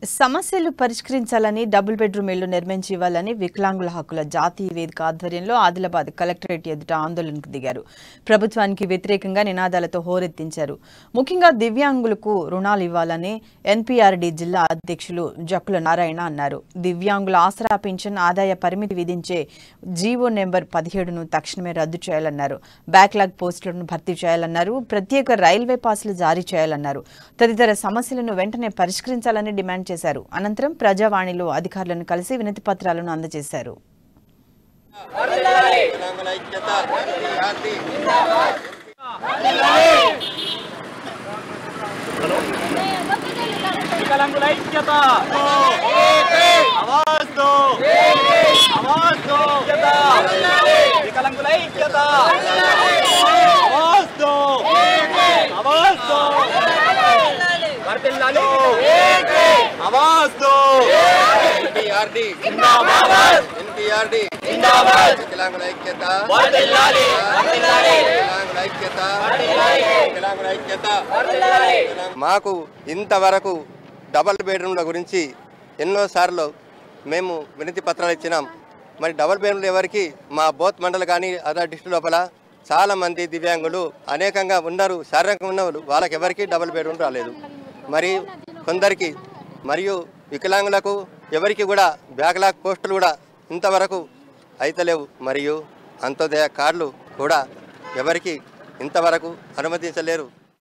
సమస్యలు పరిష్కరించాలని double bedroom ఇళ్లు నిర్మించి ఇవ్వాలని వికలాంగుల హక్కుల జాతీయ వేదిక ఆధ్వర్యంలో ఆదిలాబాద్ కలెక్టరేట్ ఎదుట ఆందోళనకు దిగారు. ప్రభుత్వానికి వ్యతిరేకంగా నినాదాలతో హోరెత్తించారు. ముఖ్యంగా దివ్యాంగులకు రుణాలు ఇవ్వాలని ఎన్పీఆర్డీ జిల్లా అధ్యక్షులు జక్కుల నారాయణ అన్నారు. దివ్యాంగుల ఆసరా పింఛన్ ఆదాయ పరిమితి విధించే జీవో నెంబర్ 17ను తక్షణమే రద్దు చేయాలన్నారు. బ్యాక్లాగ్ పోస్టులను భర్తీ చేయాలన్నారు. ప్రత్యేక రైల్వే పాసులు జారీ చేయాలన్నారు. తదితర సమస్యలను వెంటనే పరిష్కరించాలని డిమాండ్ చేశారు. అనంతరం ప్రజావాణిలో అధికారులను కలిసి వినతి పత్రాలను అందజేశారు. आवाज दो एनपीआरडी जिंदाबाद एनपीआरडी जिंदाबाद विकलांगुల ఐక్యత వర్ధిల్లాలి వర్ధిల్లాలి వికలాంగుల ఐక్యత వర్ధిల్లాలి వికలాంగుల ఐక్యత వర్ధిల్లాలి మాకు ఇంతవరకు డబుల్ బెడ్రూమ్ల గురించి ఎన్నో సార్లు మేము వినతి పత్రాలు ఇచ్చినాం. మరి డబుల్ బెడ్రూమ్లు ఎవరికి మా బోత్ మండల కానీ అదర్ డిస్ట్రిక్ట్ లోపల చాలా మంది దివ్యాంగులు అనేకంగా ఉన్నారు. శారీరకంగా ఉన్నవాళ్ళు వాళ్ళకి ఎవరికి డబుల్ బెడ్రూమ్ రాలేదు. మరి కొందరికి మరియు వికలాంగులకు ఎవరికి కూడా బ్యాక్లాగ్ పోస్టులు కూడా ఇంతవరకు అయితలేవు. మరియు అంత్యోదయ కార్డులు కూడా ఎవరికి ఇంతవరకు అనుమతించలేరు.